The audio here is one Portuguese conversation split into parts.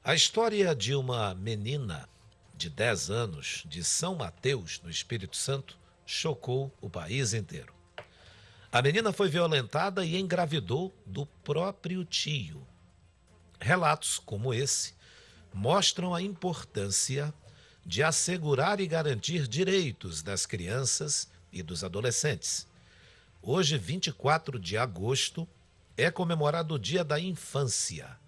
A história de uma menina de 10 anos de São Mateus, no Espírito Santo, chocou o país inteiro. A menina foi violentada e engravidou do próprio tio. Relatos como esse mostram a importância de assegurar e garantir direitos das crianças e dos adolescentes. Hoje, 24 de agosto, é comemorado o Dia da Infância.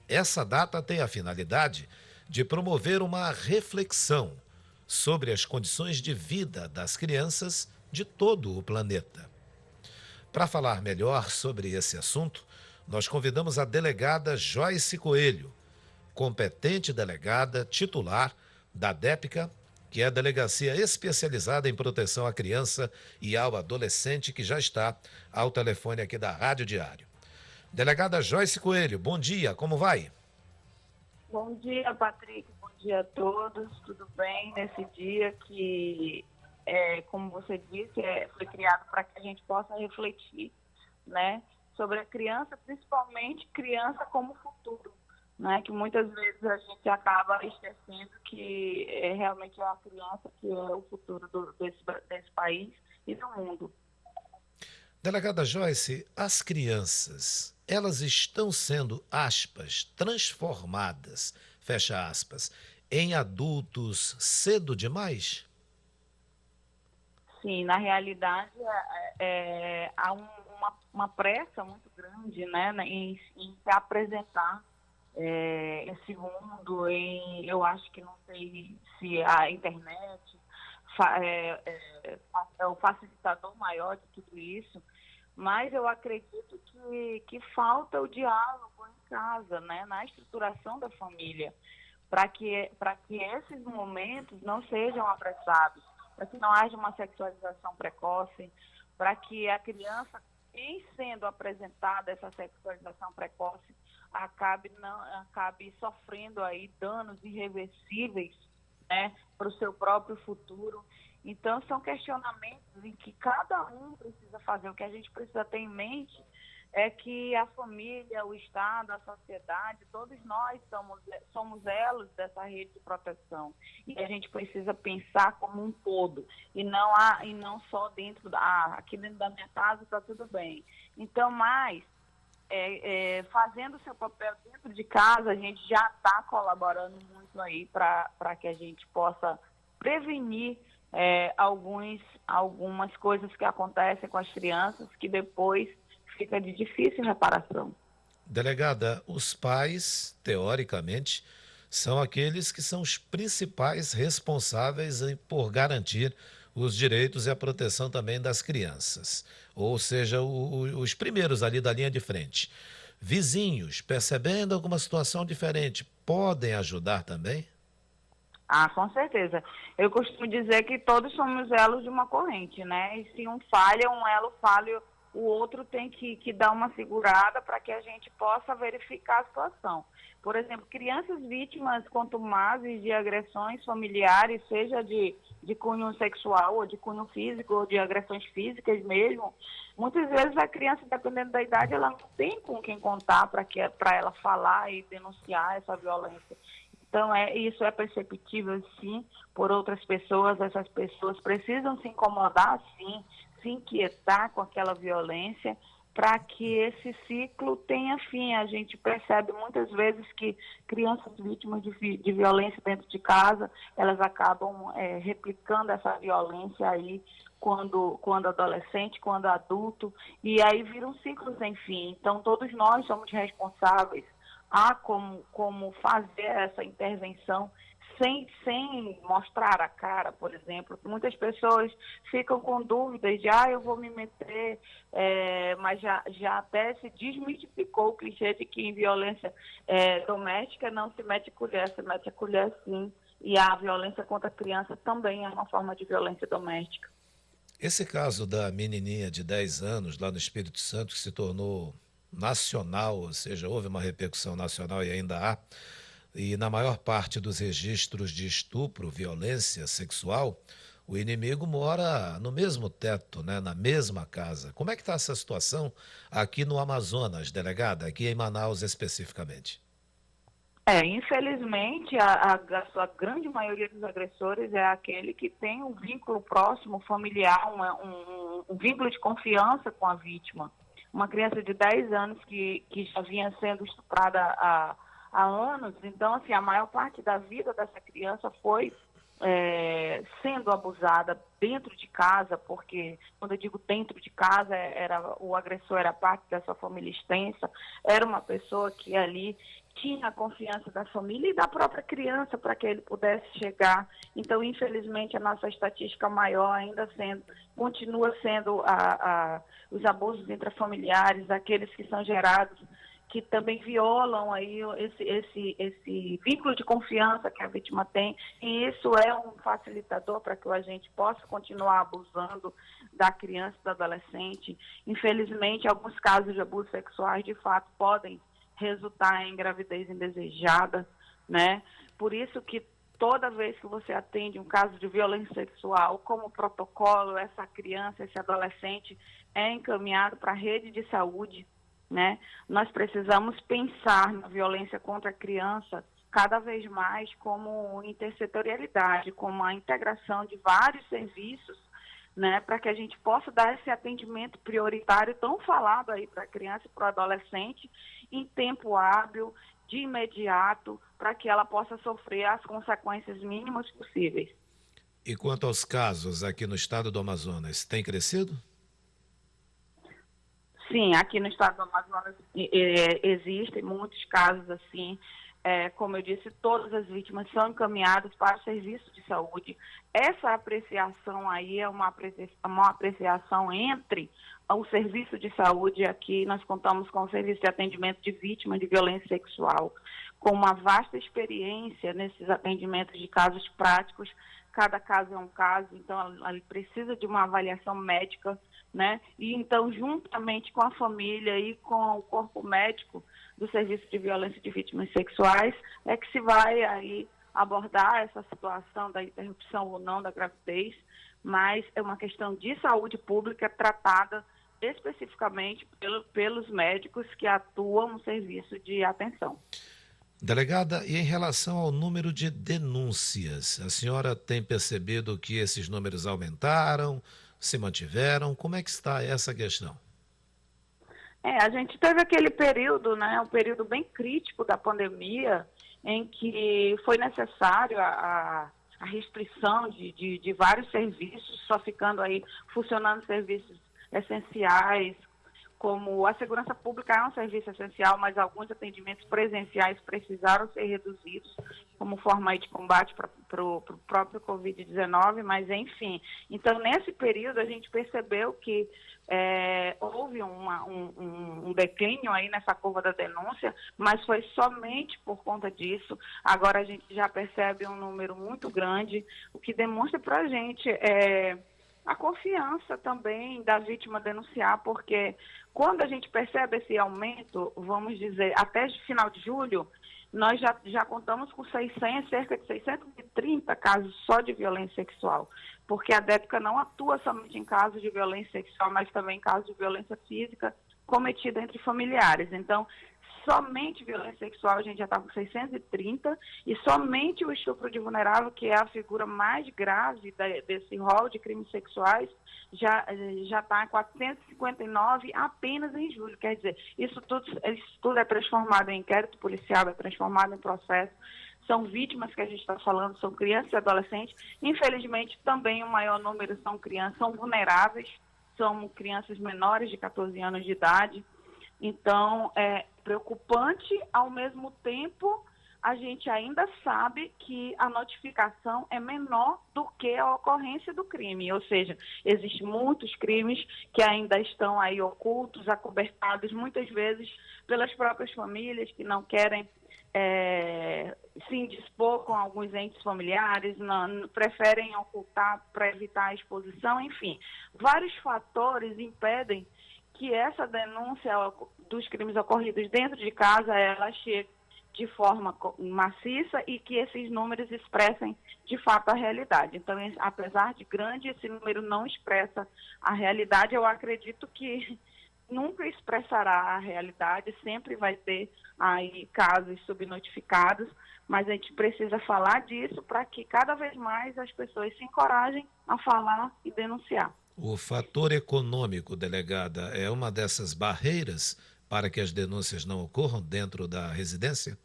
Essa data tem a finalidade de promover uma reflexão sobre as condições de vida das crianças de todo o planeta. Para falar melhor sobre esse assunto, nós convidamos a delegada Joyce Coelho, competente delegada titular da DEPCA, que é a Delegacia Especializada em Proteção à Criança e ao Adolescente, que já está ao telefone aqui da Rádio Diário. Delegada Joyce Coelho, bom dia, como vai? Bom dia, Patrick. Bom dia a todos. Tudo bem nesse dia que, como você disse, foi criado para que a gente possa refletir, né, sobre a criança, principalmente criança como futuro, né, que muitas vezes a gente acaba esquecendo que realmente é a criança que é o futuro desse país e do mundo. Delegada Joyce, as crianças, elas estão sendo, aspas, transformadas, fecha aspas, em adultos cedo demais? Sim, na realidade há uma pressa muito grande, né, em se apresentar esse mundo, eu acho que não sei se a internet é o facilitador maior de tudo isso, mas eu acredito que falta o diálogo em casa, né, na estruturação da família, para que esses momentos não sejam apressados, para que não haja uma sexualização precoce, para que a criança, em sendo apresentada essa sexualização precoce, acabe sofrendo aí danos irreversíveis, né, para o seu próprio futuro. Então, são questionamentos em que cada um precisa fazer. O que a gente precisa ter em mente é que a família, o Estado, a sociedade, todos nós somos elos dessa rede de proteção. E a gente precisa pensar como um todo, e não só aqui dentro da minha casa está tudo bem. Então, fazendo o seu papel dentro de casa, a gente já está colaborando muito aí para que a gente possa prevenir algumas coisas que acontecem com as crianças que depois fica de difícil reparação. Delegada, os pais, teoricamente, são aqueles que são os principais responsáveis por garantir os direitos e a proteção também das crianças. Ou seja, os primeiros ali da linha de frente. Vizinhos, percebendo alguma situação diferente, podem ajudar também? Ah, com certeza. Eu costumo dizer que todos somos elos de uma corrente, né? E se um falha, um elo falha, o outro tem que dar uma segurada para que a gente possa verificar a situação. Por exemplo, crianças vítimas contumazes de agressões familiares, seja de cunho sexual, ou de cunho físico, ou de agressões físicas mesmo, muitas vezes a criança, dependendo da idade, ela não tem com quem contar para ela falar e denunciar essa violência. Então, isso é perceptível, sim, por outras pessoas. Essas pessoas precisam se incomodar, sim, se inquietar com aquela violência, para que esse ciclo tenha fim. A gente percebe muitas vezes que crianças vítimas de violência dentro de casa, elas acabam replicando essa violência aí quando adolescente, quando adulto, e aí vira um ciclo sem fim. Então, todos nós somos responsáveis. Há como fazer essa intervenção sem mostrar a cara, por exemplo. Muitas pessoas ficam com dúvidas de, eu vou me meter, mas já até se desmistificou o clichê de que em violência doméstica não se mete colher, se mete a colher sim. E a violência contra a criança também é uma forma de violência doméstica. Esse caso da menininha de 10 anos lá no Espírito Santo, que se tornou nacional, ou seja, houve uma repercussão nacional e ainda há, e na maior parte dos registros de estupro, violência sexual, o inimigo mora no mesmo teto, né, na mesma casa. Como é que está essa situação aqui no Amazonas, delegada, aqui em Manaus especificamente? Infelizmente, a sua grande maioria dos agressores é aquele que tem um vínculo próximo, familiar, um vínculo de confiança com a vítima. Uma criança de 10 anos que já vinha sendo estuprada há anos, então, assim, a maior parte da vida dessa criança foi sendo abusada dentro de casa, porque quando eu digo dentro de casa, o agressor era parte dessa família extensa, era uma pessoa que ali tinha a confiança da família e da própria criança para que ele pudesse chegar. Então, infelizmente, a nossa estatística maior continua sendo os abusos intrafamiliares, aqueles que são gerados, que também violam aí esse vínculo de confiança que a vítima tem, e isso é um facilitador para que o agente possa continuar abusando da criança e do adolescente. Infelizmente, alguns casos de abusos sexuais, de fato, podem resultar em gravidez indesejada, né? Por isso que toda vez que você atende um caso de violência sexual, como protocolo, essa criança, esse adolescente é encaminhado para a rede de saúde, né? Nós precisamos pensar na violência contra a criança cada vez mais como intersetorialidade, como a integração de vários serviços, né, para que a gente possa dar esse atendimento prioritário tão falado aí para a criança e para o adolescente em tempo hábil, de imediato, para que ela possa sofrer as consequências mínimas possíveis. E quanto aos casos aqui no estado do Amazonas, tem crescido? Sim, aqui no estado do Amazonas existem muitos casos assim. Como eu disse, todas as vítimas são encaminhadas para o serviço de saúde. Essa apreciação aí é uma apreciação entre o serviço de saúde. Aqui nós contamos com o serviço de atendimento de vítimas de violência sexual, com uma vasta experiência nesses atendimentos de casos práticos. Cada caso é um caso, então ele precisa de uma avaliação médica, né? E então, juntamente com a família e com o corpo médico do Serviço de Violência de Vítimas Sexuais, é que se vai aí abordar essa situação da interrupção ou não da gravidez, mas é uma questão de saúde pública tratada especificamente pelos médicos que atuam no serviço de atenção. Delegada, e em relação ao número de denúncias, a senhora tem percebido que esses números aumentaram, se mantiveram? Como é que está essa questão? A gente teve aquele período, né, um período bem crítico da pandemia, em que foi necessário a restrição de vários serviços, só ficando aí funcionando serviços essenciais, como a segurança pública é um serviço essencial, mas alguns atendimentos presenciais precisaram ser reduzidos como forma de combate para o próprio Covid-19, mas enfim. Então, nesse período, a gente percebeu que houve um declínio aí nessa curva da denúncia, mas foi somente por conta disso. Agora a gente já percebe um número muito grande, o que demonstra para a gente a confiança também da vítima denunciar, porque quando a gente percebe esse aumento, vamos dizer, até final de julho, nós já contamos com cerca de 630 casos só de violência sexual, porque a DEPCA não atua somente em casos de violência sexual, mas também em casos de violência física cometida entre familiares. Então, somente violência sexual a gente já está com 630 e somente o estupro de vulnerável, que é a figura mais grave desse rol de crimes sexuais, já está em 459 apenas em julho. Quer dizer, isso tudo é transformado em inquérito policial, é transformado em processo. São vítimas que a gente está falando, são crianças e adolescentes. Infelizmente, também o maior número são vulneráveis, são crianças menores de 14 anos de idade. Então, é preocupante, ao mesmo tempo, a gente ainda sabe que a notificação é menor do que a ocorrência do crime, ou seja, existem muitos crimes que ainda estão aí ocultos, acobertados, muitas vezes pelas próprias famílias que não querem se indispor com alguns entes familiares, preferem ocultar para evitar a exposição, enfim. Vários fatores impedem que essa denúncia dos crimes ocorridos dentro de casa, ela chegue de forma maciça e que esses números expressem de fato a realidade. Então, apesar de grande, esse número não expressa a realidade. Eu acredito que nunca expressará a realidade, sempre vai ter aí casos subnotificados, mas a gente precisa falar disso para que cada vez mais as pessoas se encorajem a falar e denunciar. O fator econômico, delegada, é uma dessas barreiras para que as denúncias não ocorram dentro da residência?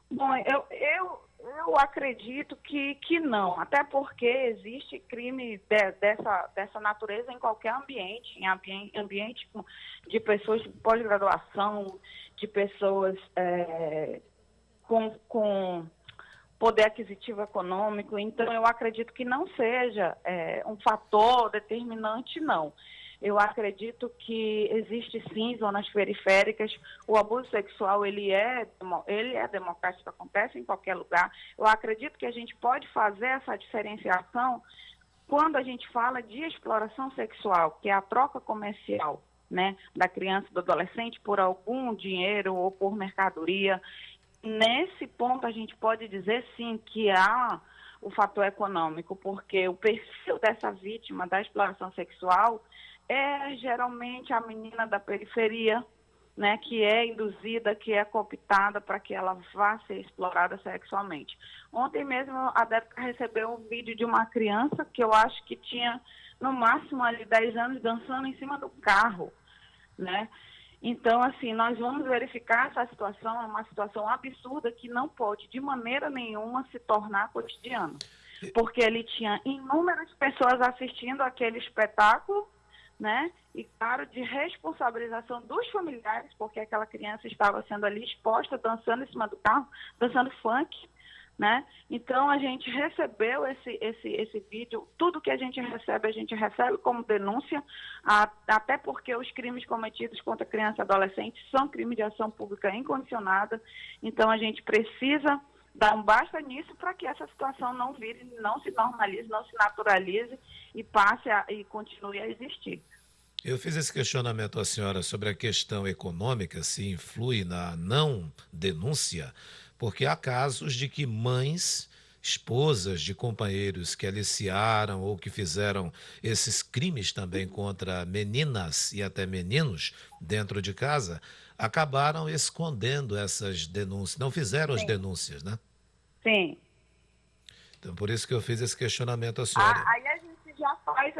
Bom, eu acredito que não, até porque existe crime dessa natureza em qualquer ambiente, em ambiente de pessoas de pós-graduação, de pessoas com poder aquisitivo econômico. Então, eu acredito que não seja um fator determinante, não. Eu acredito que existe sim zonas periféricas, o abuso sexual ele é democrático, acontece em qualquer lugar. Eu acredito que a gente pode fazer essa diferenciação quando a gente fala de exploração sexual, que é a troca comercial, né, da criança e do adolescente por algum dinheiro ou por mercadoria. Nesse ponto a gente pode dizer sim que há o fator econômico, porque o perfil dessa vítima da exploração sexual é geralmente a menina da periferia, né, que é induzida, que é cooptada para que ela vá ser explorada sexualmente. Ontem mesmo a Débora recebeu um vídeo de uma criança que eu acho que tinha no máximo ali 10 anos dançando em cima do carro, né? Então, assim, nós vamos verificar essa situação, é uma situação absurda que não pode de maneira nenhuma se tornar cotidiano, porque ele tinha inúmeras pessoas assistindo aquele espetáculo, né? E, claro, de responsabilização dos familiares, porque aquela criança estava sendo ali exposta, dançando em cima do carro, dançando funk, né? Então, a gente recebeu esse vídeo, tudo que a gente recebe como denúncia, até porque os crimes cometidos contra criança e adolescente são crimes de ação pública incondicionada, então a gente precisa dar um basta nisso para que essa situação não vire, não se normalize, não se naturalize e passe e continue a existir. Eu fiz esse questionamento à senhora sobre a questão econômica, se influi na não denúncia, porque há casos de que mães, esposas de companheiros que aliciaram ou que fizeram esses crimes também contra meninas e até meninos dentro de casa, acabaram escondendo essas denúncias, não fizeram as Sim. denúncias, né? Sim. Então, por isso que eu fiz esse questionamento à senhora. Aí a gente já faz,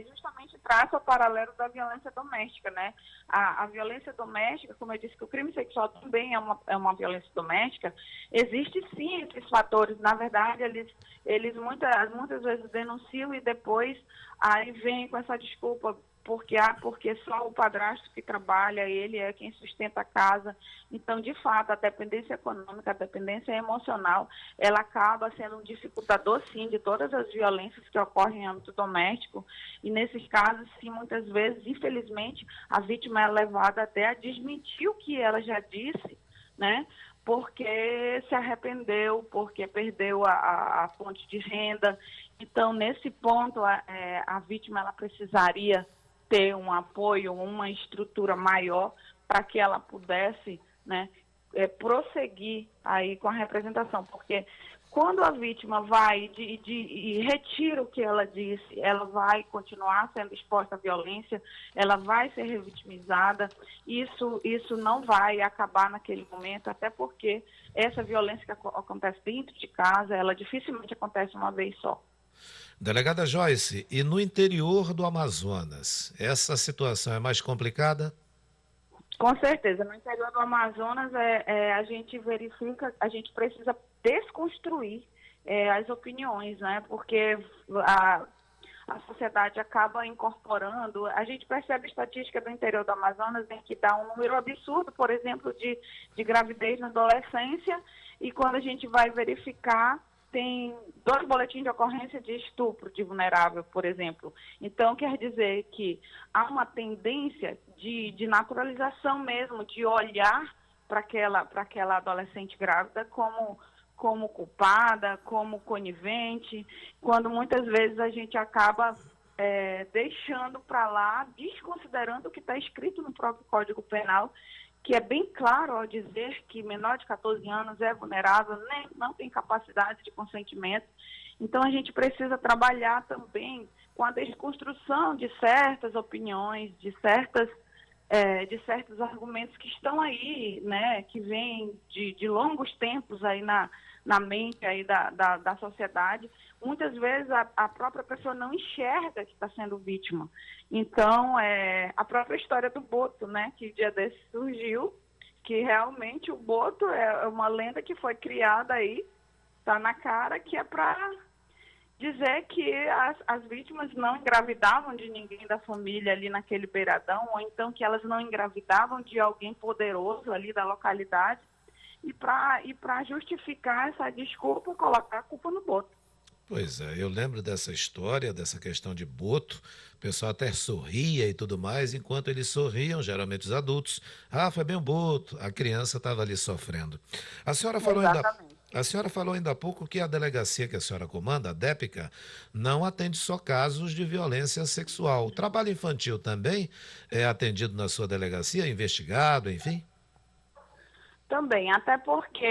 justamente traça o paralelo da violência doméstica, né? A violência doméstica, como eu disse, que o crime sexual também é uma violência doméstica, existe sim esses fatores. Na verdade, eles muitas vezes denunciam e depois aí vêm com essa desculpa, porque só o padrasto que trabalha, ele é quem sustenta a casa. Então, de fato, a dependência econômica, a dependência emocional, ela acaba sendo um dificultador, sim, de todas as violências que ocorrem em âmbito doméstico. E, nesses casos, sim, muitas vezes, infelizmente, a vítima é levada até a desmentir o que ela já disse, né? Porque se arrependeu, porque perdeu a fonte de renda. Então, nesse ponto, a vítima ela precisaria ter um apoio, uma estrutura maior para que ela pudesse, né, prosseguir aí com a representação, porque quando a vítima vai e retira o que ela disse, ela vai continuar sendo exposta à violência, ela vai ser revitimizada, isso não vai acabar naquele momento, até porque essa violência que acontece dentro de casa, ela dificilmente acontece uma vez só. Delegada Joyce, e no interior do Amazonas, essa situação é mais complicada? Com certeza. No interior do Amazonas, a gente verifica, a gente precisa desconstruir as opiniões, né? Porque a sociedade acaba incorporando. A gente percebe a estatística do interior do Amazonas em que dá um número absurdo, por exemplo, de gravidez na adolescência, e quando a gente vai verificar, tem 2 boletins de ocorrência de estupro de vulnerável, por exemplo. Então, quer dizer que há uma tendência de naturalização mesmo, de olhar para aquela adolescente grávida como culpada, como conivente, quando muitas vezes a gente acaba deixando para lá, desconsiderando o que está escrito no próprio Código Penal, que é bem claro ao dizer que menor de 14 anos é vulnerável, nem, não tem capacidade de consentimento. Então, a gente precisa trabalhar também com a desconstrução de certas opiniões, de certos argumentos que estão aí, né, que vêm de longos tempos aí na mente aí da sociedade. Muitas vezes a própria pessoa não enxerga que está sendo vítima. Então, a própria história do Boto, né, que dia desse surgiu, que realmente o Boto é uma lenda que foi criada aí, está na cara, que é para dizer que as vítimas não engravidavam de ninguém da família ali naquele beiradão, ou então que elas não engravidavam de alguém poderoso ali da localidade, e para justificar essa desculpa, colocar a culpa no Boto. Pois é, eu lembro dessa história, dessa questão de Boto, o pessoal até sorria e tudo mais, enquanto eles sorriam, geralmente os adultos, foi bem o Boto, a criança estava ali sofrendo. A senhora falou ainda, Exatamente. a senhora falou ainda há pouco que a delegacia que a senhora comanda, a DEPICA, não atende só casos de violência sexual. O trabalho infantil também é atendido na sua delegacia, investigado, enfim? Também, até porque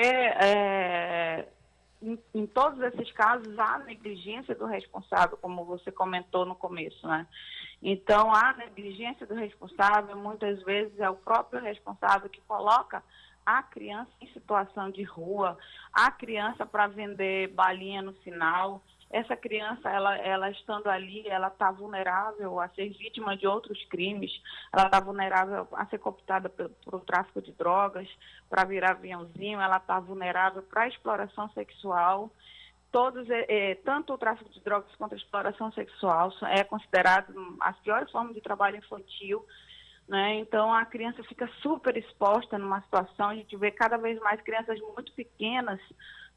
em todos esses casos há negligência do responsável, como você comentou no começo, né? Então, a negligência do responsável, muitas vezes, é o próprio responsável que coloca a criança em situação de rua, a criança para vender balinha no sinal. Essa criança, ela estando ali, ela está vulnerável a ser vítima de outros crimes, ela está vulnerável a ser cooptada por tráfico de drogas, para virar aviãozinho, ela está vulnerável para a exploração sexual. Tanto o tráfico de drogas quanto a exploração sexual é considerado as piores formas de trabalho infantil, né? Então, a criança fica super exposta numa situação, a gente vê cada vez mais crianças muito pequenas,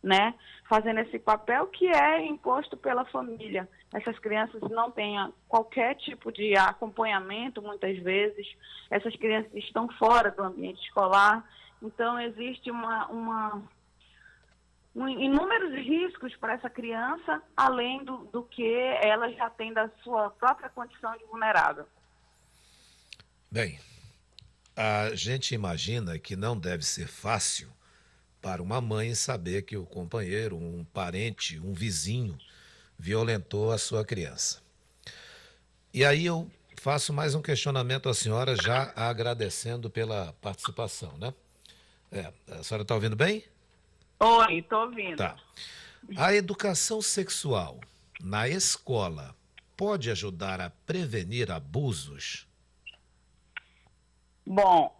né, fazendo esse papel que é imposto pela família. Essas crianças não têm qualquer tipo de acompanhamento, muitas vezes. Essas crianças estão fora do ambiente escolar. Então, existe inúmeros riscos para essa criança, além do que ela já tem da sua própria condição de vulnerável. Bem, a gente imagina que não deve ser fácil para uma mãe saber que o companheiro, um parente, um vizinho violentou a sua criança. E aí eu faço mais um questionamento à senhora, já agradecendo pela participação, né? A senhora está ouvindo bem? Oi, estou ouvindo. Tá. A educação sexual na escola pode ajudar a prevenir abusos? Bom,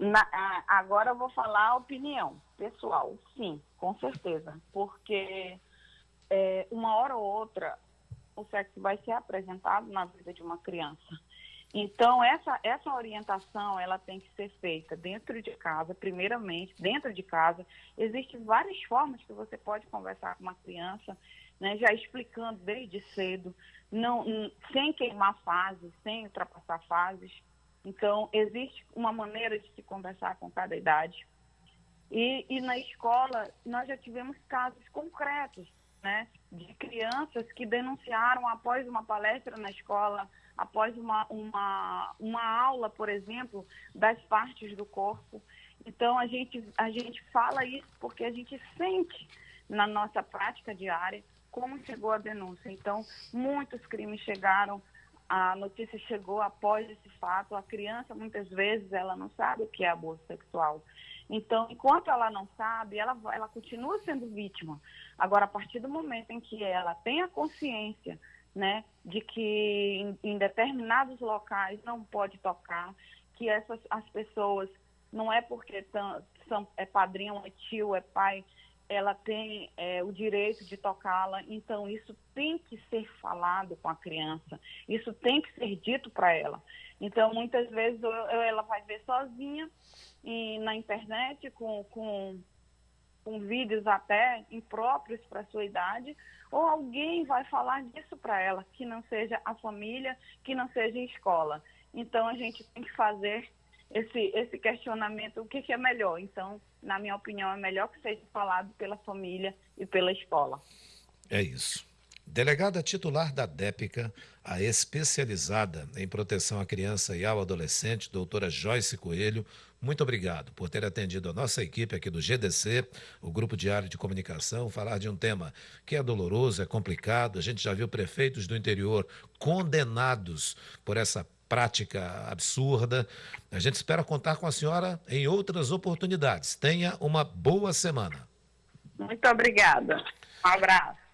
agora eu vou falar a opinião pessoal. Sim, com certeza. Porque uma hora ou outra o sexo vai ser apresentado na vida de uma criança. Então, essa orientação, ela tem que ser feita dentro de casa, primeiramente, dentro de casa. Existem várias formas que você pode conversar com uma criança, né, já explicando desde cedo, sem queimar fases, sem ultrapassar fases. Então, existe uma maneira de se conversar com cada idade. E na escola, nós já tivemos casos concretos, né, de crianças que denunciaram após uma palestra na escola, após uma aula, por exemplo, das partes do corpo. Então, a gente fala isso porque a gente sente na nossa prática diária como chegou a denúncia. Então, muitos crimes chegaram, a notícia chegou após esse fato. A criança, muitas vezes, ela não sabe o que é abuso sexual. Então, enquanto ela não sabe, ela continua sendo vítima. Agora, a partir do momento em que ela tem a consciência, né, de que em determinados locais não pode tocar, que as pessoas, não é porque é padrinho, é tio, é pai, ela tem o direito de tocá-la. Então, isso tem que ser falado com a criança, isso tem que ser dito para ela. Então, muitas vezes ela vai ver sozinha na internet, com vídeos até impróprios para a sua idade, ou alguém vai falar disso para ela, que não seja a família, que não seja a escola. Então, a gente tem que fazer esse questionamento, o que é melhor. Então, na minha opinião, é melhor que seja falado pela família e pela escola. É isso. Delegada titular da DEPICA, a especializada em proteção à criança e ao adolescente, doutora Joyce Coelho, muito obrigado por ter atendido a nossa equipe aqui do GDC, o Grupo Diário de Comunicação, falar de um tema que é doloroso, é complicado. A gente já viu prefeitos do interior condenados por essa prática absurda. A gente espera contar com a senhora em outras oportunidades. Tenha uma boa semana. Muito obrigada. Um abraço.